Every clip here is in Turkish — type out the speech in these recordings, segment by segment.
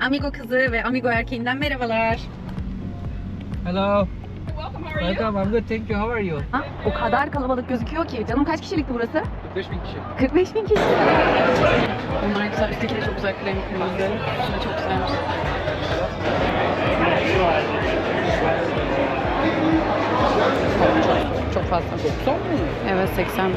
Amigo kızı ve Amigo erkeğinden merhabalar. Hello. Welcome. I'm good. Thank you. How are you? Ha, o kadar kalabalık gözüküyor ki. Canım kaç kişilikti burası? 45.000 kişi. 45.000 kişi. Bunlar güzel. Üstteki de çok güzel krem kırmızı. Şu da çok güzelmiş. Çok fazla. 90 mı? Evet, 81.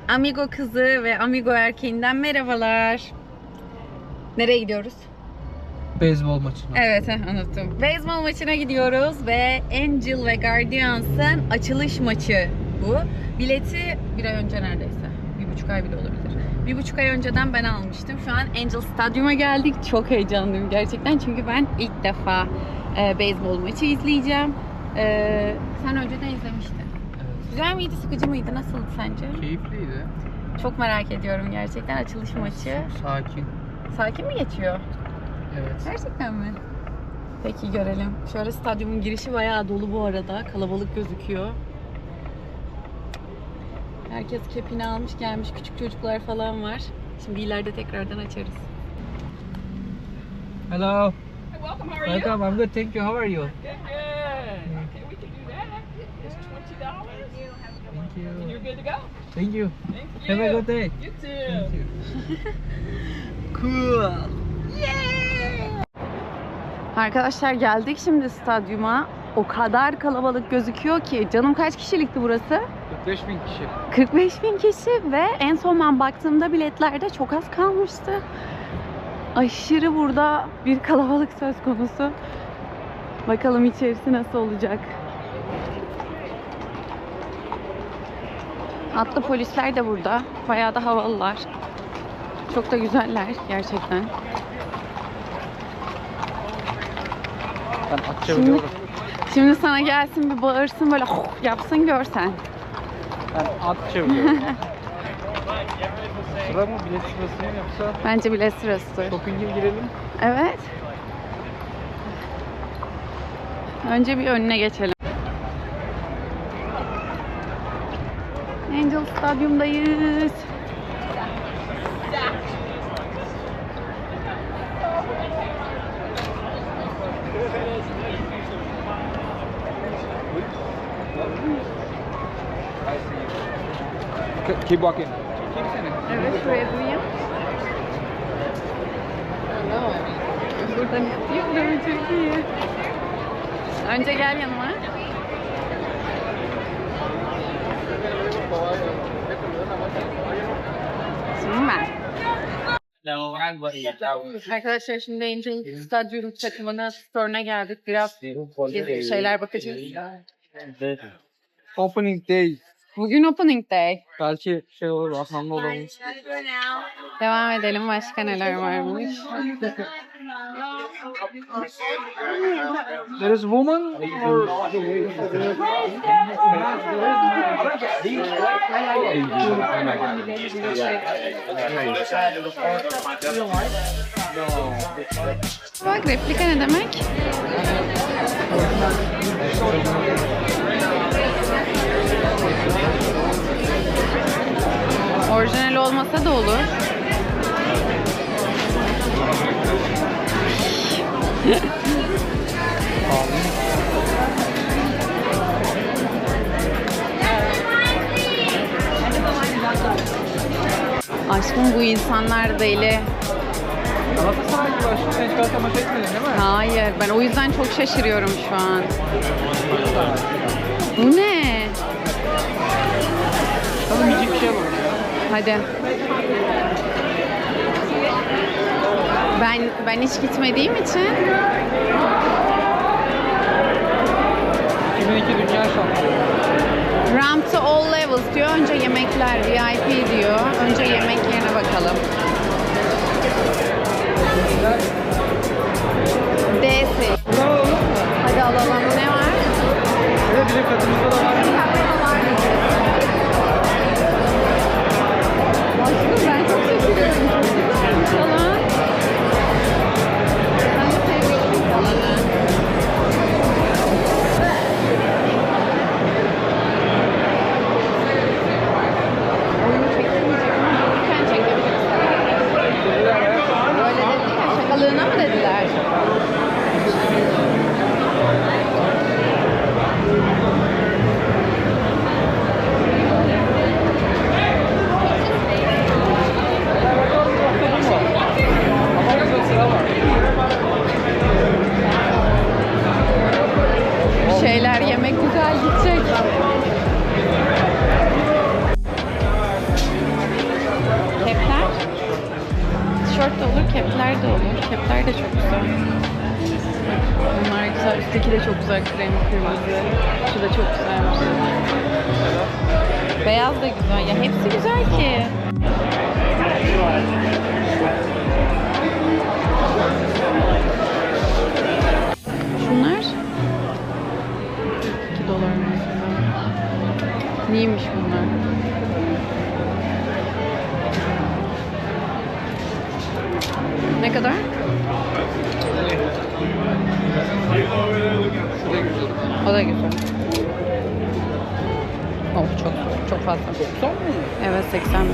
Amigo kızı ve Amigo erkeğinden merhabalar. Nereye gidiyoruz? Beyzbol maçına. Evet, unuttum. Beyzbol maçına gidiyoruz ve Angel ve Guardians'ın açılış maçı bu. Bileti bir ay önce neredeyse. 1,5 ay bile olabilir. 1,5 ay önceden ben almıştım. Şu an Angel Stadyum'a geldik. Çok heyecanlıyım gerçekten. Çünkü ben ilk defa beyzbol maçı izleyeceğim. Sen önceden izlemiştin. Evet. Güzel miydi, sıkıcı mıydı? Nasıldı sence? Keyifliydi. Çok merak ediyorum gerçekten açılış maçı. Sakin. Sakin mi geçiyor? Evet. Gerçekten mi? Peki görelim. Şöyle stadyumun girişi bayağı dolu bu arada. Kalabalık gözüküyor. Herkes kepini almış gelmiş. Küçük çocuklar falan var. Şimdi ileride tekrardan açarız. Hello. Welcome, how are you? Welcome. I'm good. Thank you. How are you? Good, good. Okay, we can do that. It's $20. Thank you. And you're good to go. Thank you. Thank you. Have a good day. You too. Thank you. Cool. Arkadaşlar geldik şimdi stadyuma. O kadar kalabalık gözüküyor ki. Canım kaç kişilikti burası? 45.000 kişi. 45.000 kişi ve en son ben baktığımda biletlerde çok az kalmıştı. Aşırı burada bir kalabalık söz konusu. Bakalım içerisi nasıl olacak. Atlı polisler de burada. Bayağı da havalılar. Çok da güzeller gerçekten. Ben at çeviriyorum. Şimdi sana gelsin bir bağırsın böyle yapsın görsen. Ben at çeviriyorum. Sıra mı? Bilet sırası mı yoksa? Bence bilet sırasıdır. Shopping'e girelim. Evet. Önce bir önüne geçelim. Angel Stadyum'dayız. Keep walking. Çekeyim seni. Evet, şuraya duyayım. Buradan izliyorum, çok iyi. Önce gel yanıma. Şimdi ben. Arkadaşlar şimdi Angel Stadyum takımının store'una geldik. Biraz gezip şeyler bakacağız. Opening day. Bugün opening day. Belki şey olur, asamlı olur. Devam edelim. Başka neler varmış? There is woman or... Bak replika ne demek? Orijinal olmasa da olur. Aşkım bu insanlar deli. Galatasaray gibi aşkım. Sen hiç Galatasaray maçı etmedin değil mi? Hayır, ben o yüzden çok şaşırıyorum şu an. Bu ne? Sana minicik bir şey var. Hadi. Ben hiç gitmediğim için 2002 Dünya Şampiyonu. Ramp to all levels diyor. Önce yemekler, VIP diyor. Önce yemek yerine bakalım. DS. Bunu alalım mı? Hadi alalım. Ne var? Evet, bizim katımızda da var. Aşkım ben çok şaşırıyorum. Çok güzelmiş alan. Ben de seviyorum bu alanı. Oyunu çekemeyeceğim ama yürürken çekebiliriz. Böyle dediler ya, şakalığına mı dediler? Ama burada sıra var. Bir şeyler yemek güzel gidecek. Kepler. Tişört de olur, kepler de olur. Kepler de çok güzel. Bunlar güzel. Üstteki de çok güzel, krem kırmızı. Şu da çok güzelmiş. Beyaz da güzel. Ya hepsi güzel ki. Şunlar 2 dolar mesela. Neymiş bunlar? Ne kadar? O da güzel. Oh çok fazla. Son mu? Evet 80 bin.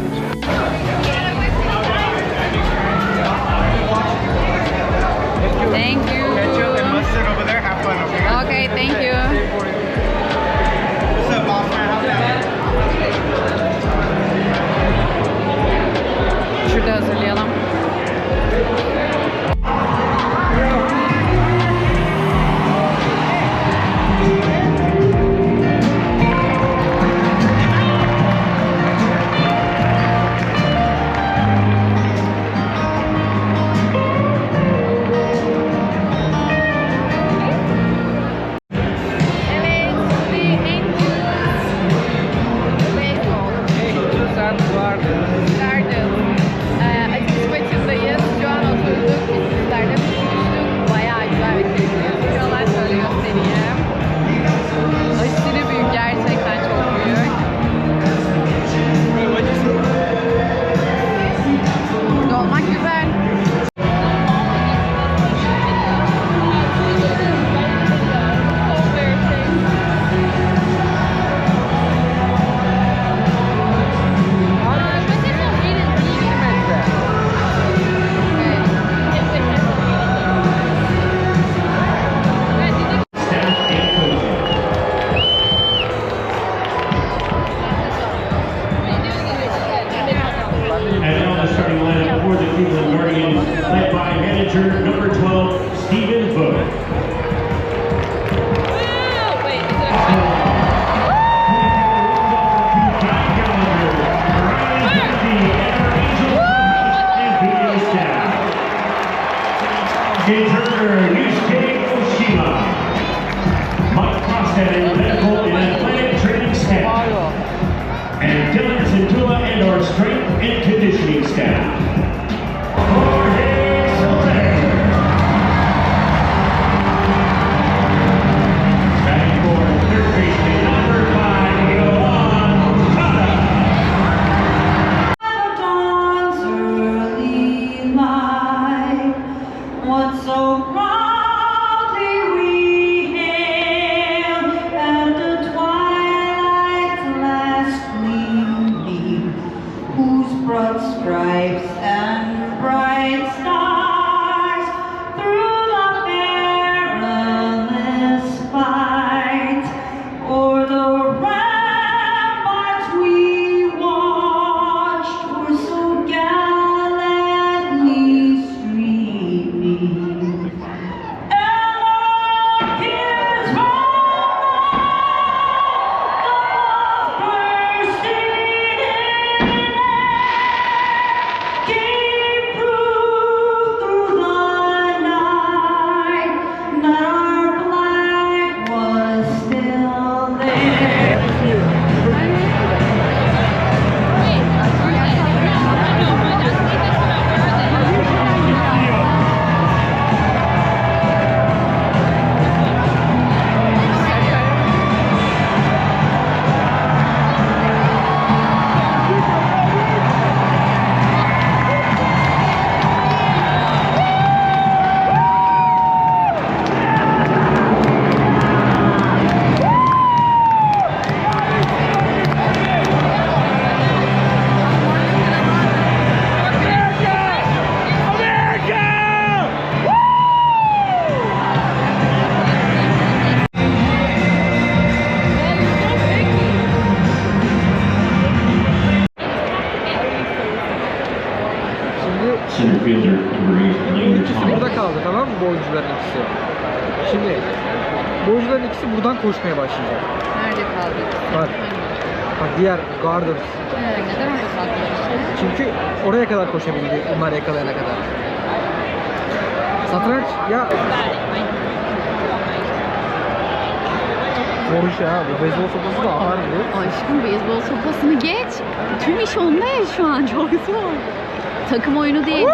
Thank you. Ketchup and mustard over there. Have fun, okay? Okay, thank you. What's up, boss man? How's that? Şurada hazırlayalım. Evet, şimdi Sen vardı. Açılış maçındayız. Şu an oturduk. Biz sizlerle buluştuk. Bayağı güzel ve keyifli. Şuralar şöyle göstereyim. Aşırı büyük. Gerçekten çok büyük. Burada olmak güzel. And now the starting lineup for the Cleveland Guardians, led by manager number 12, Stephen Vogt. Interpreter Yusuke Oshima, Mike Crosstead in medical and athletic training staff, and Dylan Centula and our strength and conditioning staff. Jorge Soler. Batting for third baseman number 5, Yohan Okada. Dawn's early light, what so proudly we hailed at the twilight's last gleaming, whose broad stripes and bright stars through the perilous fight o'er the ramparts we watched were so Center fielder number 8, Lane İkisi Thomas. burada kaldı, tamam mı bu oyuncuların ikisi? Şimdi bu oyuncuların ikisi buradan koşmaya başlayacak. Nerede kaldık? Bak. Bak diğer Gardens. Neden orada kaldılar işte? Çünkü oraya kadar koşabildi bunlar yakalayana kadar. Satranç ya. Zor iş ya. Bu beyzbol sopası da ağır bu. Aşkım beyzbol sopasını geç. Tüm iş onda ya şu an. Çok zor. Takım oyunu değil.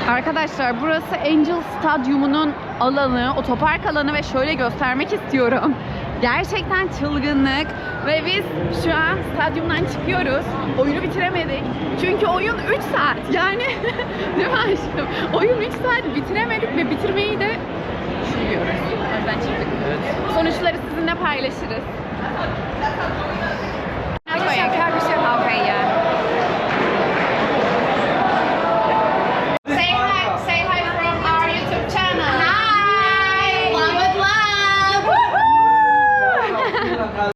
Arkadaşlar burası Angel Stadyumu'nun alanı, otopark alanı ve şöyle göstermek istiyorum. Gerçekten çılgınlık ve biz şu an stadyumdan çıkıyoruz. Oyunu bitiremedik. Çünkü oyun 3 saat. Yani değil mi aşkım? Oyun 3 saat bitiremedik ve bitirmeyi de düşünüyoruz. O yüzden çıktık. Evet. Sonuçları sizinle paylaşırız.